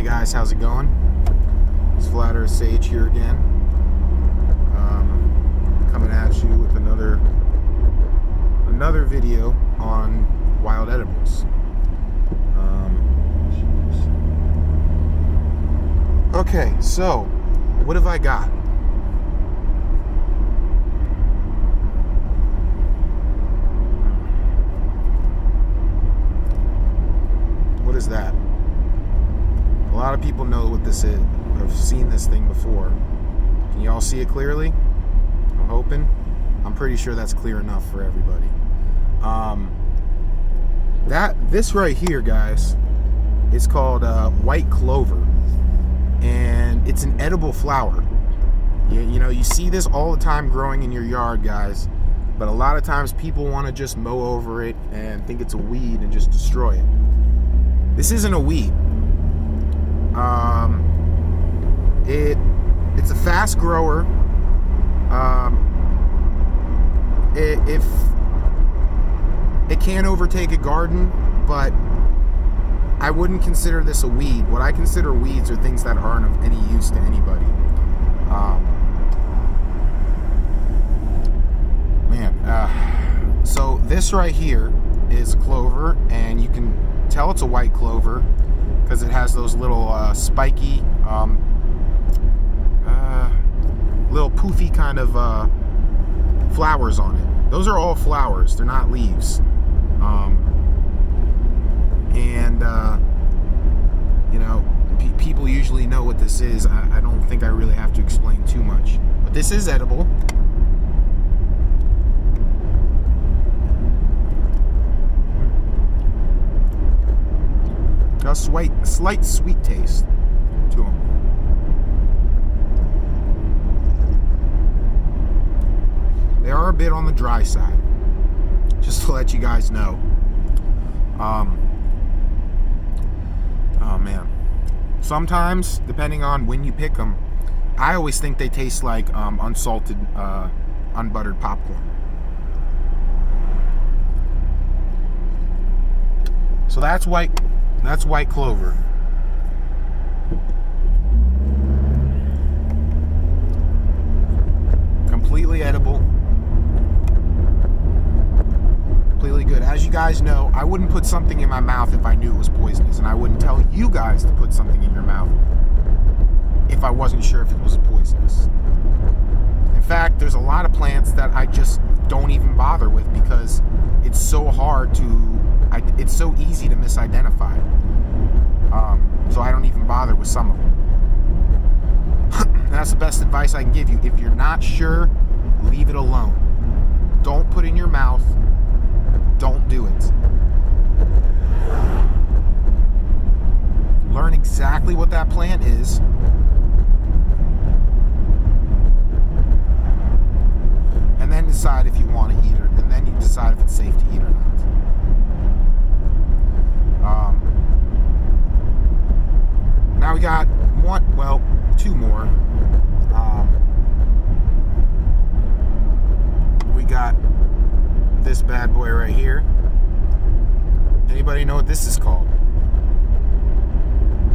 guys, how's it going? It's Flat Earth Sage here again, coming at you with another video on wild edibles. Okay, so what have I got? What is that? A lot of people know what this is. I've seen this thing before. Can you all see it clearly? I'm hoping. I'm pretty sure that's clear enough for everybody. This right here, guys, is called white clover, and it's an edible flower. You know, you see this all the time growing in your yard, guys, but a lot of times people want to just mow over it and think it's a weed and just destroy it. This isn't a weed. It's a fast grower. If it can overtake a garden, but I wouldn't consider this a weed. What I consider weeds are things that aren't of any use to anybody. So this right here is clover, and you can tell it's a white clover because it has those little spiky, little poofy kind of flowers on it. Those are all flowers, they're not leaves. You know, people usually know what this is. I don't think I really have to explain too much, but this is edible. Got a slight sweet taste to them. They are a bit on the dry side, just to let you guys know. Oh man. Sometimes, depending on when you pick them, I always think they taste like unsalted, unbuttered popcorn. So that's white clover. Completely edible. Completely good. As you guys know, I wouldn't put something in my mouth if I knew it was poisonous, and I wouldn't tell you guys to put something in your mouth if I wasn't sure if it was poisonous. In fact, there's a lot of plants that I just don't even bother with because it's so hard it's so easy to misidentify. So I don't even bother with some of them. That's the best advice I can give you. If you're not sure, leave it alone. Don't put it in your mouth. Don't do it. Learn exactly what that plant is. And then decide if you want to eat it. And then you decide if it's safe to eat or not. Now we got two more. We got this bad boy right here. Anybody know what this is called?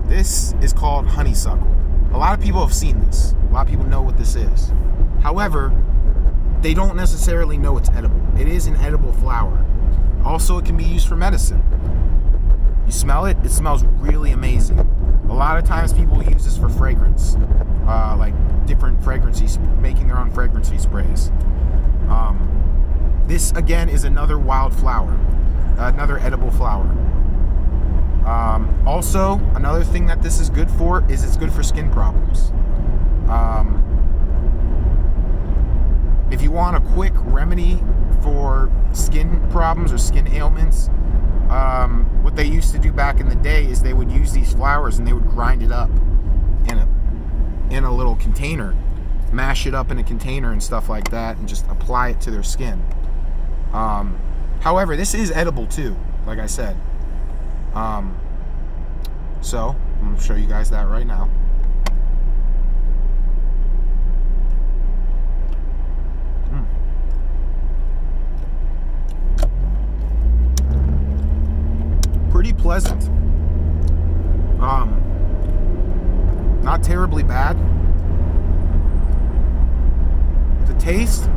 This is called honeysuckle. A lot of people have seen this. A lot of people know what this is. However, they don't necessarily know it's edible. It is an edible flower. Also, it can be used for medicine. You smell it, it smells really amazing. A lot of times people use this for fragrance, like different fragrances, making their own fragrance sprays. This again is another wild flower, another edible flower. Also, another thing that this is good for is it's good for skin problems. If you want a quick remedy for skin problems or skin ailments, what they used to do back in the day is they would use these flowers and they would grind it up in a little container, mash it up in a container and stuff like that, and just apply it to their skin. However, this is edible too, like I said. So I'm going to show you guys that right now. Pretty pleasant. not terribly bad. The taste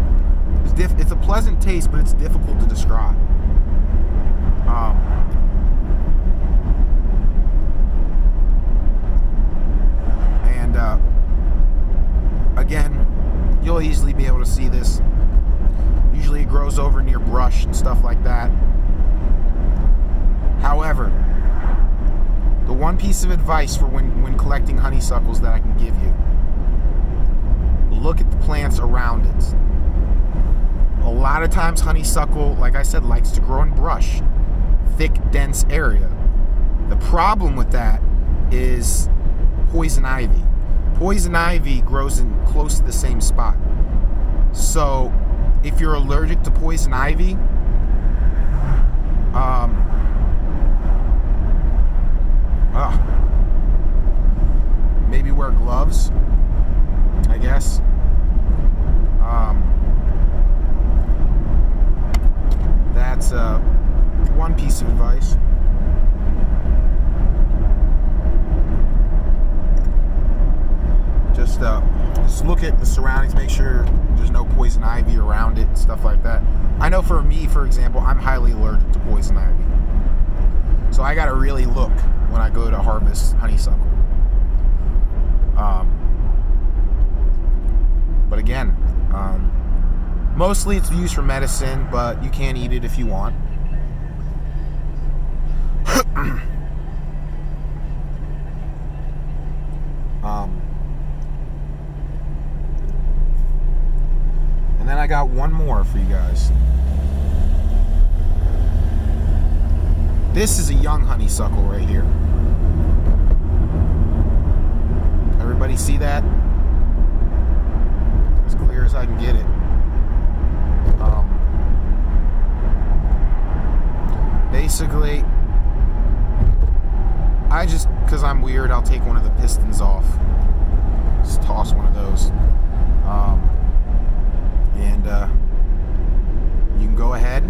is it's a pleasant taste, but it's difficult to describe. Again, you'll easily be able to see this. Usually it grows over near brush and stuff like that. However, the one piece of advice for when collecting honeysuckles that I can give you, look at the plants around it. A lot of times honeysuckle, like I said, likes to grow in brush, thick, dense area. The problem with that is poison ivy. Poison ivy grows in close to the same spot. So if you're allergic to poison ivy, maybe wear gloves, I guess. That's one piece of advice. Just look at the surroundings, make sure there's no poison ivy around it, stuff like that. I know for me, for example, I'm highly allergic to poison ivy. So I gotta really look when I go to harvest honeysuckle. But again, mostly it's used for medicine, but you can eat it if you want. And then I got one more for you guys. This is a young honeysuckle right here. Everybody see that? As clear as I can get it. Basically, because I'm weird, I'll take one of the pistons off. Just toss one of those. And you can go ahead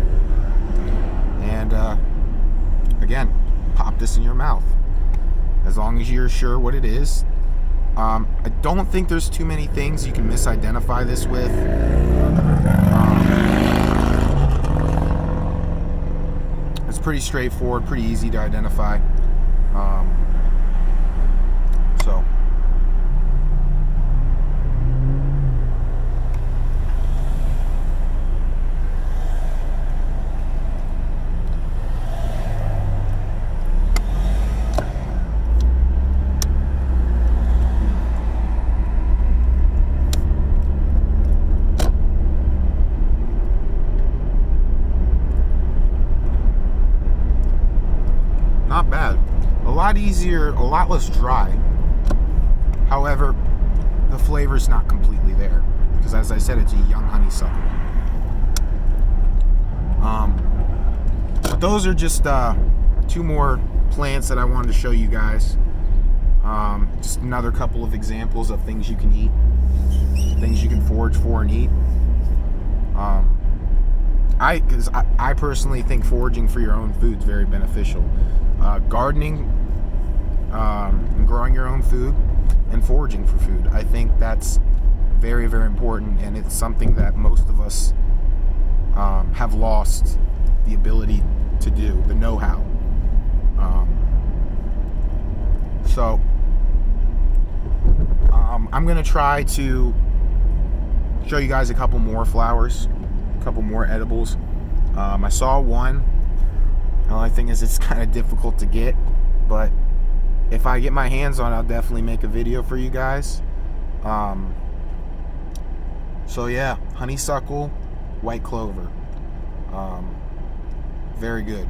and again, pop this in your mouth as long as you're sure what it is. I don't think there's too many things you can misidentify this with. It's pretty straightforward, pretty easy to identify. So not bad. A lot easier, a lot less dry. However, the flavor's not completely there because, as I said, it's a young honeysuckle. But those are just two more plants that I wanted to show you guys. Just another couple of examples of things you can eat, things you can forage for and eat. Because I personally think foraging for your own food is very beneficial. Gardening and growing your own food and foraging for food, I think that's very, very important, and it's something that most of us have lost the ability to do, the know-how. So I'm going to try to show you guys a couple more flowers, a couple more edibles. I saw one. The only thing is it's kind of difficult to get, but if I get my hands on it, I'll definitely make a video for you guys. So yeah, honeysuckle, white clover. Very good.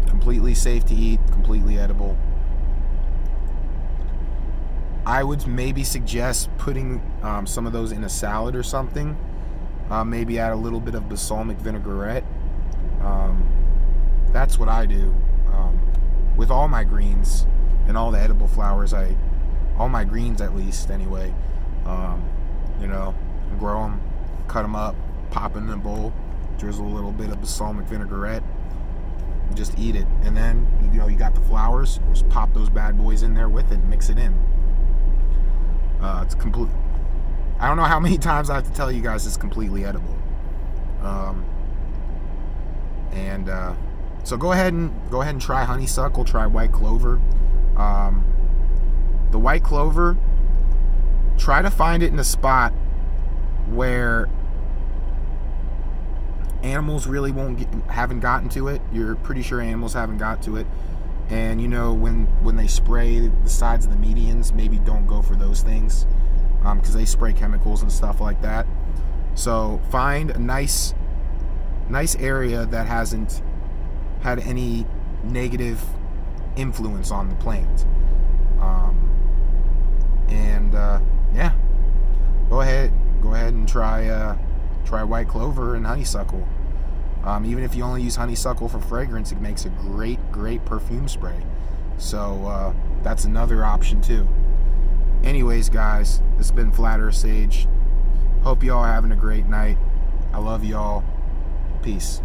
Completely safe to eat, completely edible. I would maybe suggest putting some of those in a salad or something. Maybe add a little bit of balsamic vinaigrette. That's what I do with all my greens and all the edible flowers. All my greens at least anyway. Grow them, cut them up, pop it in a bowl, drizzle a little bit of balsamic vinaigrette, just eat it. And then, you got the flowers, just pop those bad boys in there with it and mix it in. It's complete. I don't know how many times I have to tell you guys it's completely edible. So go ahead and try honeysuckle, try white clover. The white clover, try to find it in a spot where animals really haven't gotten to it. You're pretty sure animals haven't got to it. And when they spray the sides of the medians, maybe don't go for those things, because they spray chemicals and stuff like that. So find a nice area that hasn't had any negative influence on the plant. Yeah, go ahead and try white clover and honeysuckle. Even if you only use honeysuckle for fragrance, it makes a great perfume spray. So that's another option too. Anyways, guys, this has been Flat Earth Sage. Hope y'all are having a great night. I love y'all. Peace.